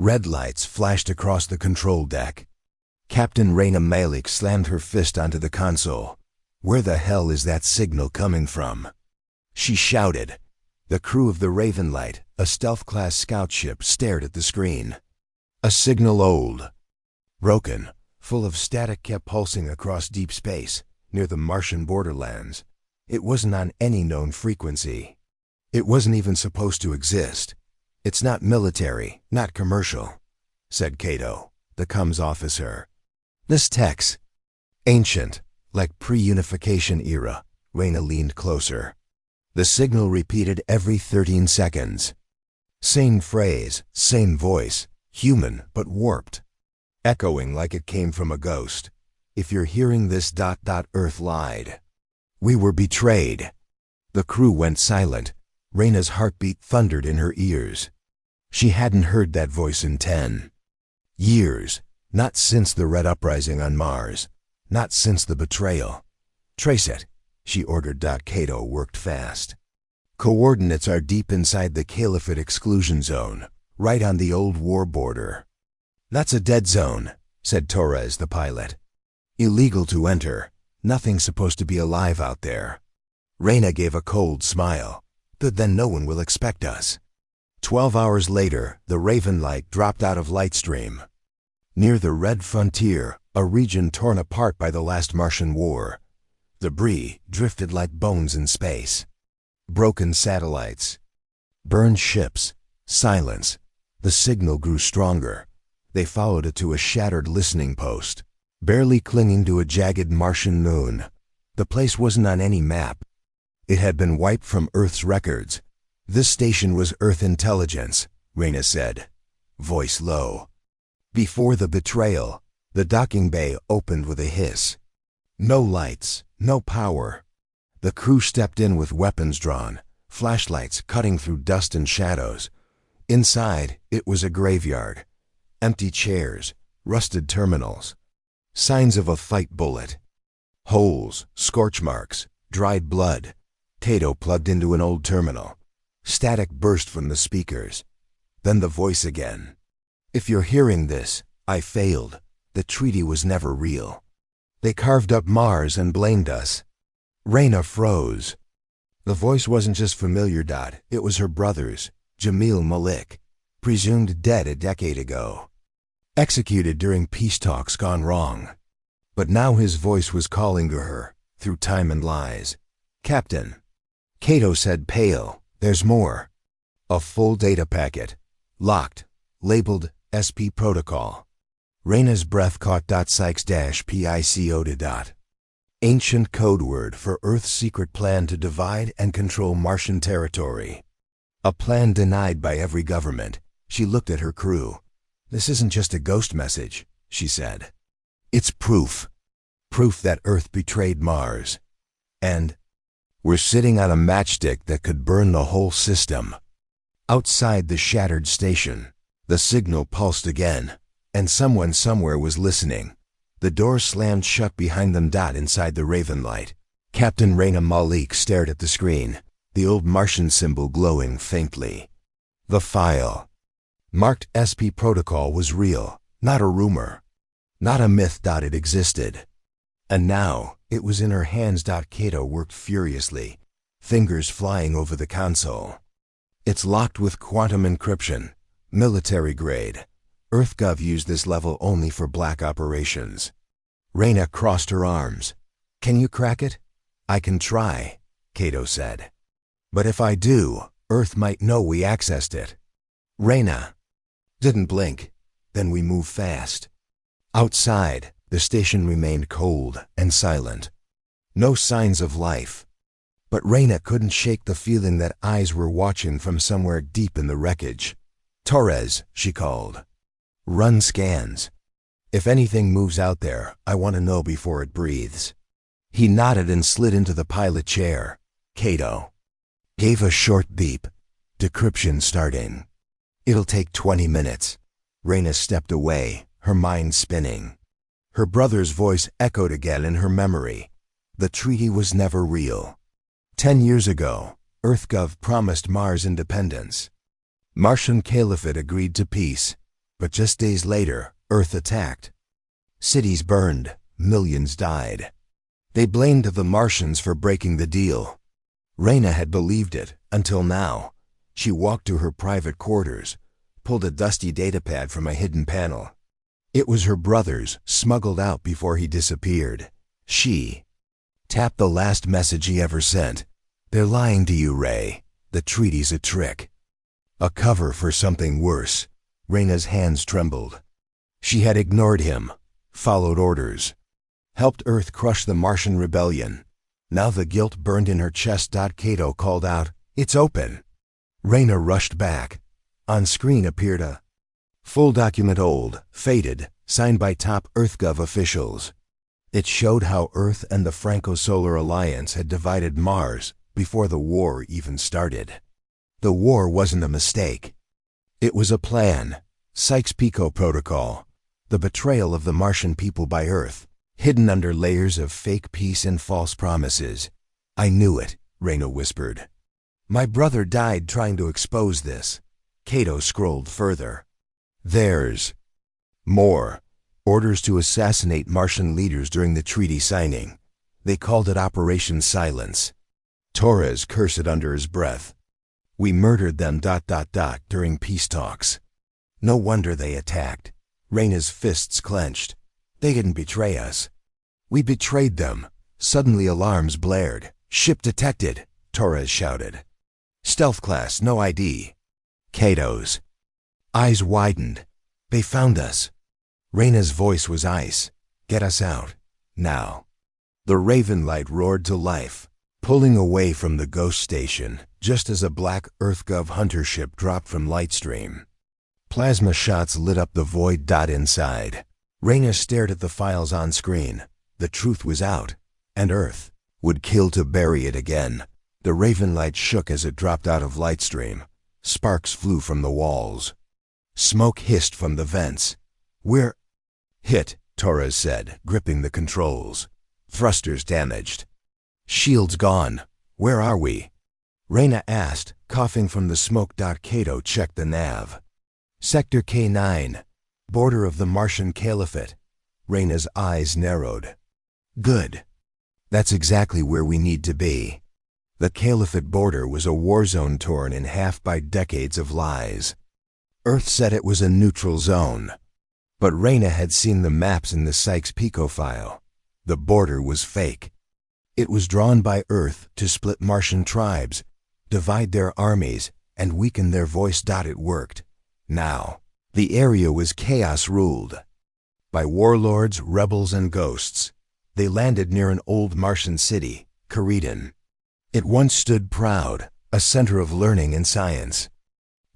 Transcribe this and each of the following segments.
Red lights flashed across the control deck. Captain Raina Malik slammed her fist onto the console. "Where the hell is that signal coming from?" She shouted. The crew of the Ravenlight, a stealth-class scout ship, stared at the screen. A signal old, broken, full of static, kept pulsing across deep space, near the Martian borderlands. It wasn't on any known frequency. It wasn't even supposed to exist. "It's not military, not commercial," said Cato, the comms officer. "This tech's ancient, like pre-unification era." Raina leaned closer. The signal repeated every 13 seconds. Same phrase, same voice, human but warped, echoing like it came from a ghost. "If you're hearing this, Earth lied. We were betrayed." The crew went silent. Raina's heartbeat thundered in her ears. She hadn't heard that voice in 10 years, not since the Red Uprising on Mars, not since the betrayal. "Trace it," she ordered. Cato worked fast. "Coordinates are deep inside the Caliphate exclusion zone, right on the old war border." "That's a dead zone," said Torres, the pilot. "Illegal to enter. Nothing supposed to be alive out there." Raina gave a cold smile. "Good, then no one will expect us." 12 hours later, the Ravenlight dropped out of Lightstream. Near the Red Frontier, a region torn apart by the last Martian war, debris drifted like bones in space. Broken satellites, burned ships, silence. The signal grew stronger. They followed it to a shattered listening post, barely clinging to a jagged Martian moon. The place wasn't on any map. It had been wiped from Earth's records. "This station was Earth intelligence," Raina said, voice low. Before the betrayal, the docking bay opened with a hiss. No lights, no power. The crew stepped in with weapons drawn, flashlights cutting through dust and shadows. Inside, it was a graveyard. Empty chairs, rusted terminals. Signs of a fight bullet. Holes, scorch marks, dried blood. Cato plugged into an old terminal. Static burst from the speakers. Then the voice again. "If you're hearing this, I failed. The treaty was never real. They carved up Mars and blamed us." Raina froze. The voice wasn't just familiar. It was her brother's, Jamil Malik, presumed dead a decade ago. Executed during peace talks gone wrong. But now his voice was calling to her, through time and lies. "Captain." Cato said, pale. "There's more." A full data packet, locked, labeled SP Protocol. Raina's breath caught. Sykes-Picot. Ancient code word for Earth's secret plan to divide and control Martian territory. A plan denied by every government. She looked at her crew. "This isn't just a ghost message," she said. "It's proof. Proof that Earth betrayed Mars. And we're sitting on a matchstick that could burn the whole system." Outside the shattered station, the signal pulsed again, and someone somewhere was listening. The door slammed shut behind them. Inside the Ravenlight, Captain Raina Malik stared at the screen, the old Martian symbol glowing faintly. The file, marked SP Protocol, was real, not a rumor, not a myth. It existed. And now, it was in her hands. Cato worked furiously, fingers flying over the console. "It's locked with quantum encryption, military grade. EarthGov used this level only for black operations." Raina crossed her arms. "Can you crack it?" "I can try," Cato said. "But if I do, Earth might know we accessed it." Raina didn't blink. Then we moved fast. Outside, the station remained cold and silent. No signs of life. But Raina couldn't shake the feeling that eyes were watching from somewhere deep in the wreckage. "Torres," she called. "Run scans. If anything moves out there, I want to know before it breathes." He nodded and slid into the pilot chair. Cato gave a short beep. "Decryption starting." "It'll take 20 minutes." Raina stepped away, her mind spinning. Her brother's voice echoed again in her memory. The treaty was never real. 10 years ago, EarthGov promised Mars independence. Martian Caliphate agreed to peace. But just days later, Earth attacked. Cities burned, millions died. They blamed the Martians for breaking the deal. Reyna had believed it, until now. She walked to her private quarters, pulled a dusty datapad from a hidden panel. It was her brother's, smuggled out before he disappeared. She tapped the last message he ever sent. "They're lying to you, Ray. The treaty's a trick." A cover for something worse. Reyna's hands trembled. She had ignored him, followed orders, helped Earth crush the Martian rebellion. Now the guilt burned in her chest. Cato called out, "It's open." Reyna rushed back. On screen appeared a full document, old, faded, signed by top EarthGov officials. It showed how Earth and the Franco-Solar Alliance had divided Mars before the war even started. The war wasn't a mistake. It was a plan. Sykes-Picot protocol. The betrayal of the Martian people by Earth, hidden under layers of fake peace and false promises. "I knew it," Reyna whispered. "My brother died trying to expose this." Cato scrolled further. "There's more. Orders to assassinate Martian leaders during the treaty signing. They called it Operation Silence." Torres cursed it under his breath. "We murdered them ... during peace talks." No wonder they attacked. Reyna's fists clenched. "They didn't betray us. We betrayed them." Suddenly alarms blared. "Ship detected," Torres shouted. "Stealth class, no ID." Cato's eyes widened. "They found us." Reyna's voice was ice. "Get us out. Now." The Raven light roared to life, pulling away from the ghost station, just as a black EarthGov hunter ship dropped from Lightstream. Plasma shots lit up the void. Inside, Reyna stared at the files on screen. The truth was out, and Earth would kill to bury it again. The Raven light shook as it dropped out of Lightstream. Sparks flew from the walls. Smoke hissed from the vents. "We're hit," Torres said, gripping the controls. "Thrusters damaged. Shields gone. Where are we?" Reyna asked, coughing from the smoke. Cato checked the nav. "Sector K9, border of the Martian Caliphate." Reyna's eyes narrowed. "Good. That's exactly where we need to be." The Caliphate border was a war zone torn in half by decades of lies. Earth said it was a neutral zone. But Reyna had seen the maps in the Sykes-Picot file. The border was fake. It was drawn by Earth to split Martian tribes, divide their armies, and weaken their voice. It worked. Now, the area was chaos-ruled by warlords, rebels, and ghosts. They landed near an old Martian city, Karidan. It once stood proud, a center of learning and science.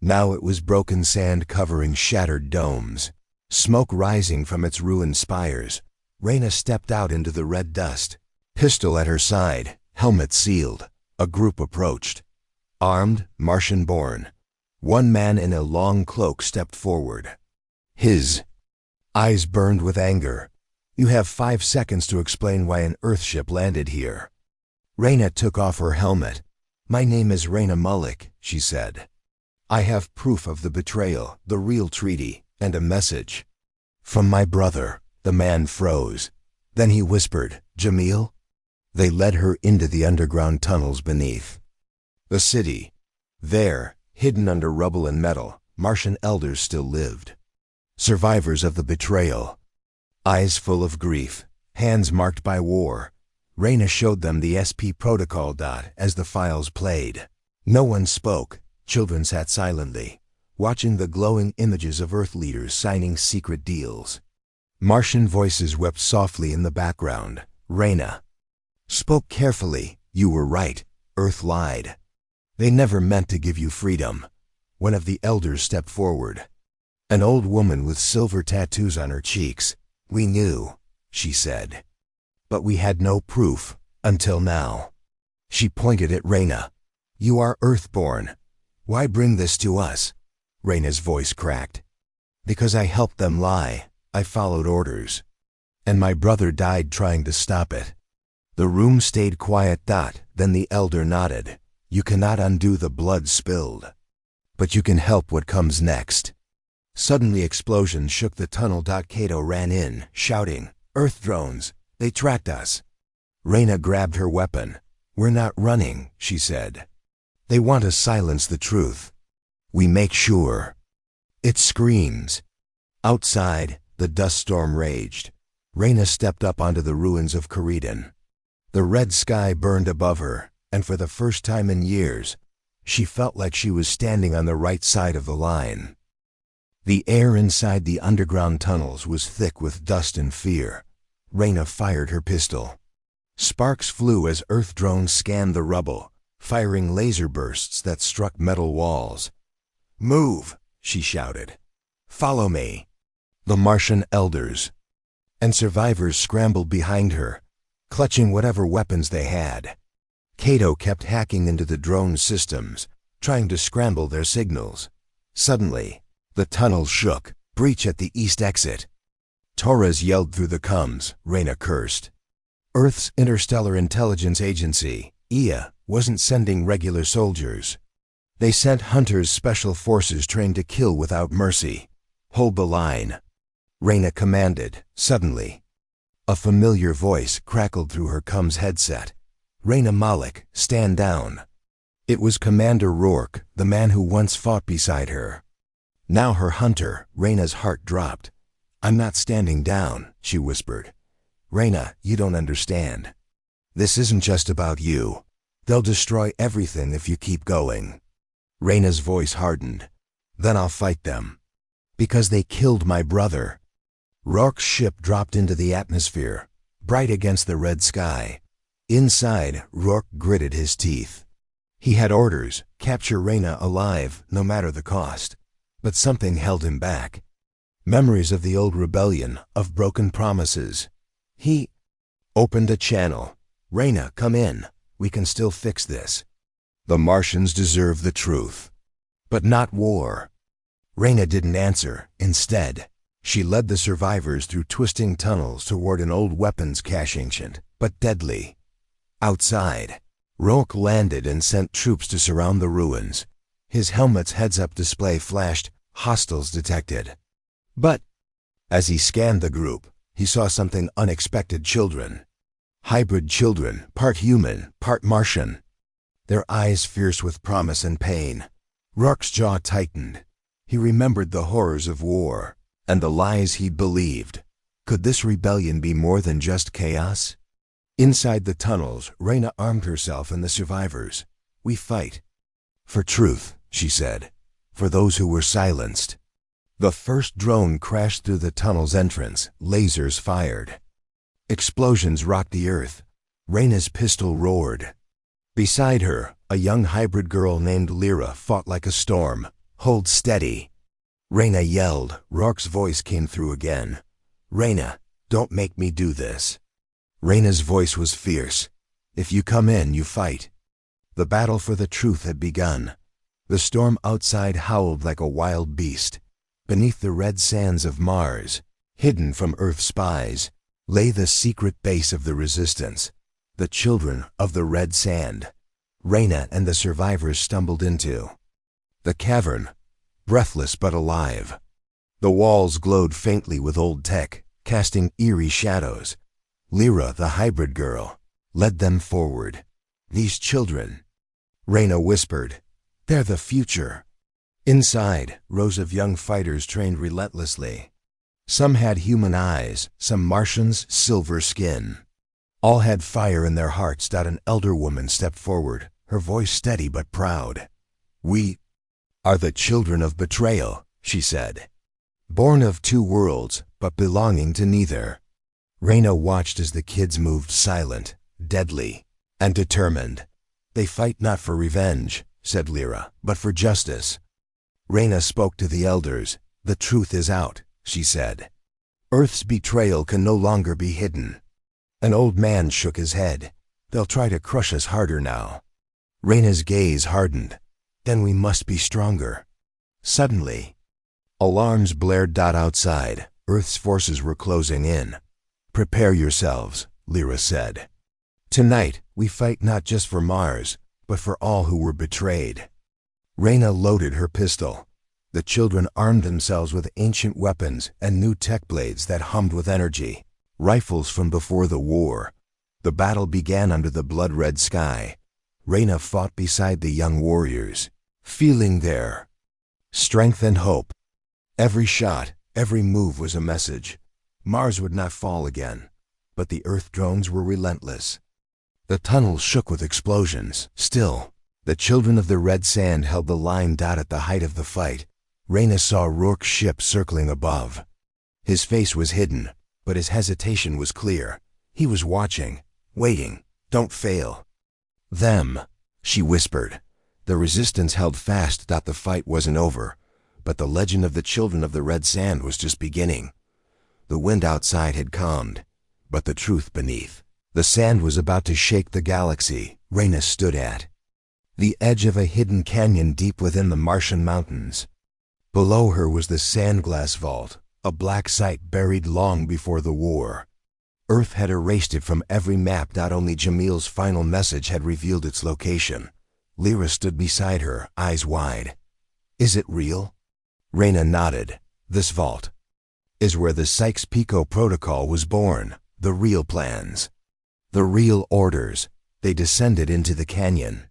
Now it was broken sand covering shattered domes, smoke rising from its ruined spires. Reyna stepped out into the red dust, pistol at her side, helmet sealed. A group approached. Armed, Martian-born. One man in a long cloak stepped forward. His eyes burned with anger. "You have 5 seconds to explain why an Earthship landed here." Reyna took off her helmet. "My name is Reyna Mullick," she said. "I have proof of the betrayal, the real treaty, and a message." "From my brother." The man froze. Then he whispered, "Jamil?" They led her into the underground tunnels beneath the city. There, hidden under rubble and metal, Martian elders still lived. Survivors of the betrayal. Eyes full of grief, hands marked by war. Reyna showed them the SP protocol. As the files played, no one spoke. Children sat silently, watching the glowing images of Earth leaders signing secret deals. Martian voices wept softly in the background. Reyna spoke carefully. "You were right. Earth lied. They never meant to give you freedom." One of the elders stepped forward. An old woman with silver tattoos on her cheeks. "We knew," she said. "But we had no proof, until now." She pointed at Reyna. "You are Earthborn. Why bring this to us?" Reyna's voice cracked. "Because I helped them lie. I followed orders. And my brother died trying to stop it." The room stayed quiet. Then the elder nodded. "You cannot undo the blood spilled. But you can help what comes next." Suddenly explosions shook the tunnel. Kato ran in, shouting, "Earth drones! They tracked us!" Reyna grabbed her weapon. "We're not running," she said. "They want to silence the truth. We make sure." It screams. Outside, the dust storm raged. Reyna stepped up onto the ruins of Karidan. The red sky burned above her, and for the first time in years, she felt like she was standing on the right side of the line. The air inside the underground tunnels was thick with dust and fear. Reyna fired her pistol. Sparks flew as Earth drones scanned the rubble, firing laser bursts that struck metal walls. "Move!" she shouted. "Follow me!" The Martian elders and survivors scrambled behind her, clutching whatever weapons they had. Kato kept hacking into the drone systems, trying to scramble their signals. Suddenly, the tunnel shook. "Breach at the east exit." Torres yelled through the comms. Reyna cursed. Earth's Interstellar Intelligence Agency, IA, wasn't sending regular soldiers. They sent hunters, special forces trained to kill without mercy. "Hold the line," Reyna commanded. Suddenly, a familiar voice crackled through her comms headset. "Reyna Malik, stand down." It was Commander Rourke, the man who once fought beside her. Now her hunter. Reyna's heart dropped. "I'm not standing down," she whispered. "Reyna, you don't understand. This isn't just about you. They'll destroy everything if you keep going." Reyna's voice hardened. "Then I'll fight them. Because they killed my brother." Rourke's ship dropped into the atmosphere, bright against the red sky. Inside, Rourke gritted his teeth. He had orders: capture Reyna alive, no matter the cost. But something held him back. Memories of the old rebellion, of broken promises. He opened a channel. "Reyna, come in. We can still fix this. The Martians deserve the truth. But not war." Reyna didn't answer. Instead, she led the survivors through twisting tunnels toward an old weapons cache, ancient but deadly. Outside, Rourke landed and sent troops to surround the ruins. His helmet's heads-up display flashed, "Hostiles detected." But as he scanned the group, he saw something unexpected: children. Hybrid children, part human, part Martian. Their eyes fierce with promise and pain. Rourke's jaw tightened. He remembered the horrors of war, and the lies he'd believed. Could this rebellion be more than just chaos? Inside the tunnels, Reyna armed herself and the survivors. "We fight for truth," she said, "for those who were silenced." The first drone crashed through the tunnel's entrance. Lasers fired. Explosions rocked the earth. Reyna's pistol roared. Beside her, a young hybrid girl named Lyra fought like a storm. "Hold steady." Reyna yelled. Rourke's voice came through again. "Reyna, don't make me do this." Reyna's voice was fierce. "If you come in, you fight." The battle for the truth had begun. The storm outside howled like a wild beast. Beneath the red sands of Mars, hidden from Earth's spies, lay the secret base of the resistance, the children of the red sand. Reyna and the survivors stumbled into the cavern, breathless but alive. The walls glowed faintly with old tech, casting eerie shadows. Lyra, the hybrid girl, led them forward. "These children," Reyna whispered, "they're the future." Inside, rows of young fighters trained relentlessly. Some had human eyes, some Martians, silver skin. All had fire in their hearts. An elder woman stepped forward, her voice steady but proud. "We are the children of betrayal," she said. "Born of two worlds, but belonging to neither." Reyna watched as the kids moved, silent, deadly, and determined. "They fight not for revenge," said Lyra, "but for justice." Reyna spoke to the elders. "The truth is out," she said. "Earth's betrayal can no longer be hidden." An old man shook his head. "They'll try to crush us harder now." Reyna's gaze hardened. "Then we must be stronger." Suddenly, alarms blared. Outside, Earth's forces were closing in. "Prepare yourselves," Lyra said. "Tonight, we fight not just for Mars, but for all who were betrayed." Reyna loaded her pistol. The children armed themselves with ancient weapons and new tech blades that hummed with energy, rifles from before the war. The battle began under the blood-red sky. Reyna fought beside the young warriors, feeling their strength and hope. Every shot, every move was a message. Mars would not fall again, but the Earth drones were relentless. The tunnel shook with explosions. Still, the children of the red sand held the line. At the height of the fight, Reyna saw Rourke's ship circling above. His face was hidden, but his hesitation was clear. He was watching, waiting. Don't fail. Them, she whispered. The resistance held fast. The fight wasn't over, but the legend of the children of the red sand was just beginning. The wind outside had calmed, but the truth beneath, the sand was about to shake the galaxy. Reyna stood at the edge of a hidden canyon deep within the Martian mountains. Below her was the Sandglass Vault, a black site buried long before the war. Earth had erased it from every map. Only Jamil's final message had revealed its location. Lyra stood beside her, eyes wide. Is it real? Reyna nodded. This vault is where the Sykes-Picot protocol was born. The real plans, the real orders. They descended into the canyon.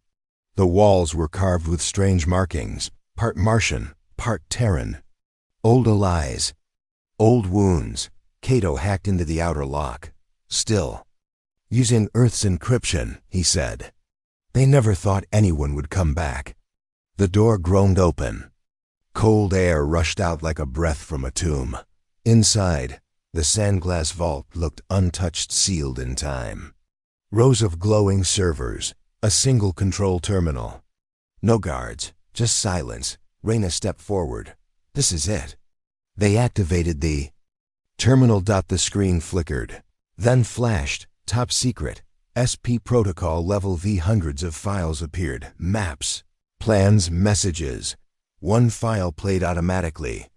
The walls were carved with strange markings, part Martian, part Terran. Old allies, old wounds. Cato hacked into the outer lock. Still, using Earth's encryption, he said. They never thought anyone would come back. The door groaned open. Cold air rushed out like a breath from a tomb. Inside, the Sandglass Vault looked untouched, sealed in time. Rows of glowing servers, a single control terminal. No guards, just silence. Reyna stepped forward. This is it. They activated the terminal. The screen flickered, then flashed. Top secret, SP protocol level V. Hundreds of files appeared. Maps, plans, messages. One file played automatically.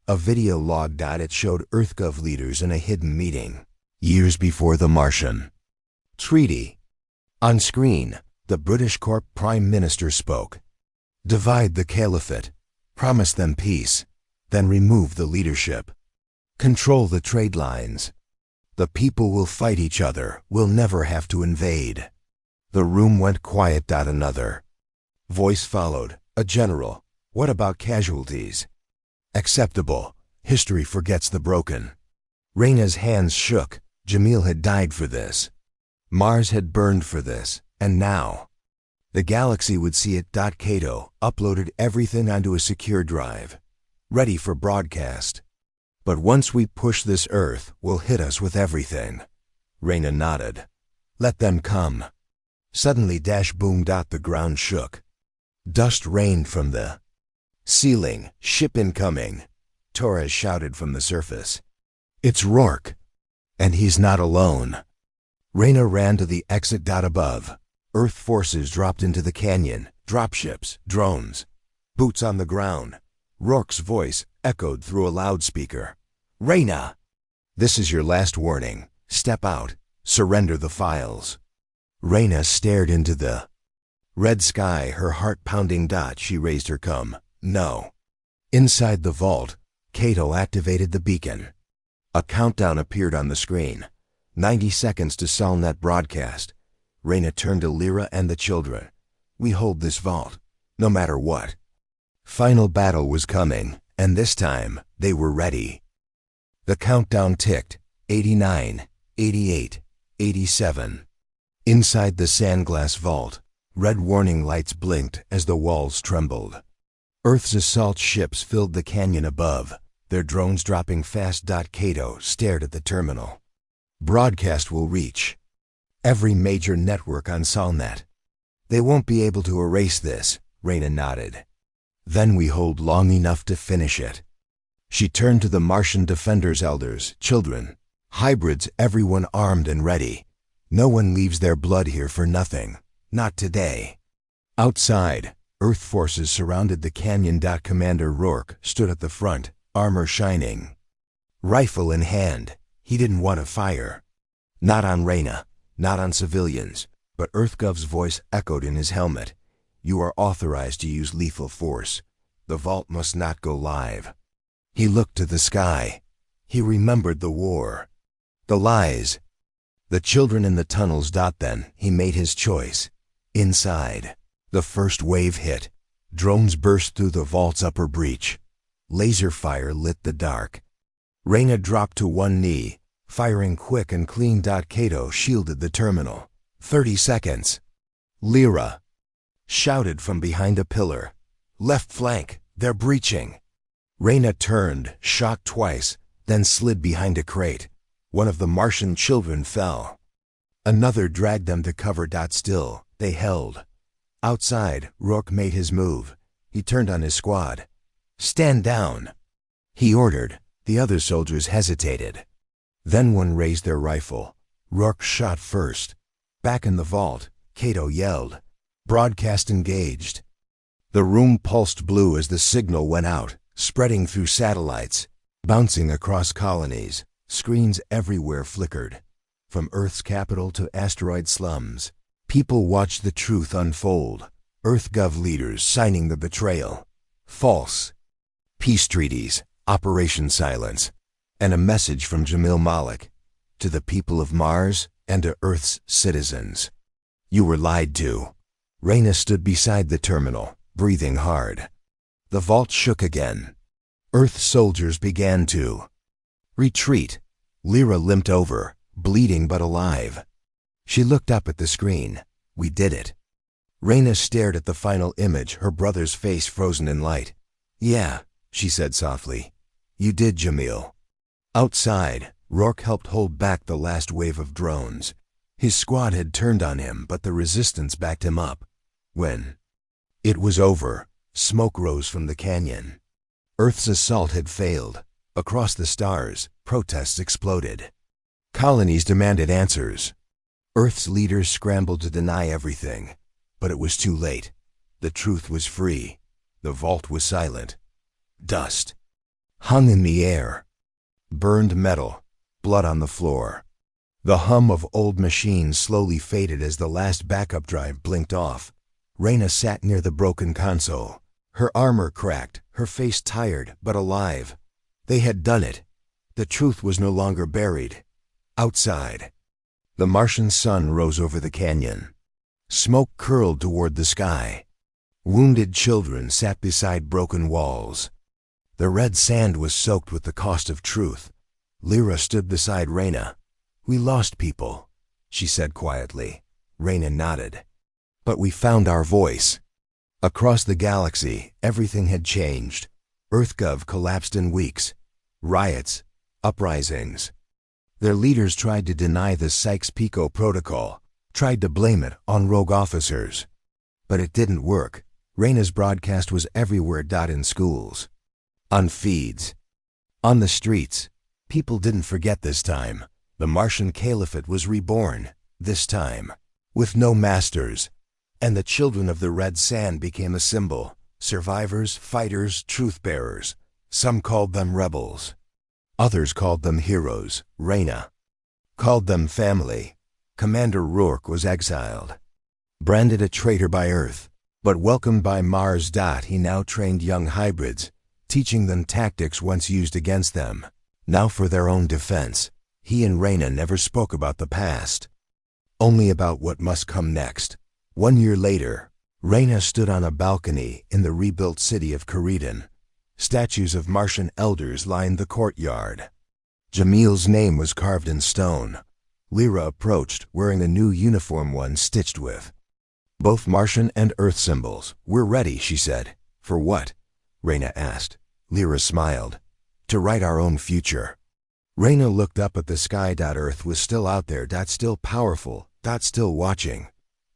A video log. It showed EarthGov leaders in a hidden meeting, years before the Martian treaty. On screen, the British Corp Prime Minister spoke. Divide the Caliphate. Promise them peace. Then remove the leadership. Control the trade lines. The people will fight each other. We'll never have to invade. The room went quiet. Another voice followed. A general. What about casualties? Acceptable. History forgets the broken. Reyna's hands shook. Jamil had died for this. Mars had burned for this. And now, the galaxy would see it. Cato uploaded everything onto a secure drive, ready for broadcast. But once we push this, Earth will hit us with everything. Reyna nodded. Let them come. Suddenly, boomed. The ground shook. Dust rained from the ceiling. Ship incoming. Torres shouted from the surface. It's Rourke. And he's not alone. Reyna ran to the exit. Above, Earth forces dropped into the canyon. Dropships, drones, boots on the ground. Rourke's voice echoed through a loudspeaker. Reyna! This is your last warning. Step out. Surrender the files. Reyna stared into the red sky, her heart pounding. She raised her cum. No. Inside the vault, Cato activated the beacon. A countdown appeared on the screen. 90 seconds to Solnet broadcast. Reyna turned to Lyra and the children. We hold this vault, no matter what. Final battle was coming, and this time, they were ready. The countdown ticked. 89, 88, 87. Inside the Sandglass Vault, red warning lights blinked as the walls trembled. Earth's assault ships filled the canyon above, their drones dropping fast. Cato stared at the terminal. Broadcast will reach every major network on Solnet. They won't be able to erase this, Reyna nodded. Then we hold long enough to finish it. She turned to the Martian defenders, elders, children, hybrids, everyone armed and ready. No one leaves their blood here for nothing. Not today. Outside, Earth forces surrounded the canyon. Commander Rourke stood at the front, armor shining, rifle in hand. He didn't want to fire. Not on Reyna, not on civilians, but EarthGov's voice echoed in his helmet. You are authorized to use lethal force. The vault must not go live. He looked to the sky. He remembered the war. The lies. The children in the tunnels. Then he made his choice. Inside. The first wave hit. Drones burst through the vault's upper breach. Laser fire lit the dark. Reyna dropped to one knee, firing quick and clean. Kato shielded the terminal. 30 seconds. Lyra shouted from behind a pillar. Left flank, they're breaching. Reyna turned, shot twice, then slid behind a crate. One of the Martian children fell. Another dragged them to cover. Still, they held. Outside, Rourke made his move. He turned on his squad. Stand down, he ordered. The other soldiers hesitated. Then one raised their rifle. Rourke shot first. Back in the vault, Kato yelled. Broadcast engaged. The room pulsed blue as the signal went out, spreading through satellites, bouncing across colonies. Screens everywhere flickered. From Earth's capital to asteroid slums, people watched the truth unfold. EarthGov leaders signing the betrayal. False. Peace treaties, Operation Silence, and a message from Jamil Malik to the people of Mars and to Earth's citizens. You were lied to. Reyna stood beside the terminal, breathing hard. The vault shook again. Earth soldiers began to retreat. Lyra limped over, bleeding but alive. She looked up at the screen. We did it. Reyna stared at the final image, her brother's face frozen in light. Yeah, she said softly. You did, Jamil. Outside, Rourke helped hold back the last wave of drones. His squad had turned on him, but the resistance backed him up. When it was over, smoke rose from the canyon. Earth's assault had failed. Across the stars, protests exploded. Colonies demanded answers. Earth's leaders scrambled to deny everything. But it was too late. The truth was free. The vault was silent. Dust hung in the air. Burned metal, blood on the floor. The hum of old machines slowly faded as the last backup drive blinked off. Reyna sat near the broken console. Her armor cracked, her face tired but alive. They had done it. The truth was no longer buried. Outside, the Martian sun rose over the canyon. Smoke curled toward the sky. Wounded children sat beside broken walls. The red sand was soaked with the cost of truth. Lyra stood beside Reyna. We lost people, she said quietly. Reyna nodded. But we found our voice. Across the galaxy, everything had changed. EarthGov collapsed in weeks. Riots, uprisings. Their leaders tried to deny the Sykes-Picot protocol, tried to blame it on rogue officers. But it didn't work. Reyna's broadcast was everywhere. In schools, on feeds, on the streets. People didn't forget this time. The Martian Caliphate was reborn, this time, with no masters. And the children of the red sand became a symbol. Survivors, fighters, truth-bearers. Some called them rebels. Others called them heroes. Reyna called them family. Commander Rourke was exiled, branded a traitor by Earth, but welcomed by Mars. He now trained young hybrids, teaching them tactics once used against them, now for their own defense. He and Reyna never spoke about the past, only about what must come next. 1 year later, Reyna stood on a balcony in the rebuilt city of Karidan. Statues of Martian elders lined the courtyard. Jamil's name was carved in stone. Lyra approached, wearing a new uniform, one stitched with both Martian and Earth symbols. We're ready, she said. For what? Reyna asked. Lyra smiled. To write our own future. Reyna looked up at the sky. Earth was still out there. Still powerful. Still watching.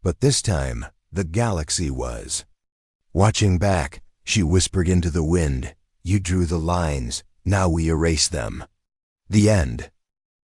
But this time, the galaxy was watching back. She whispered into the wind. You drew the lines. Now we erase them. The end.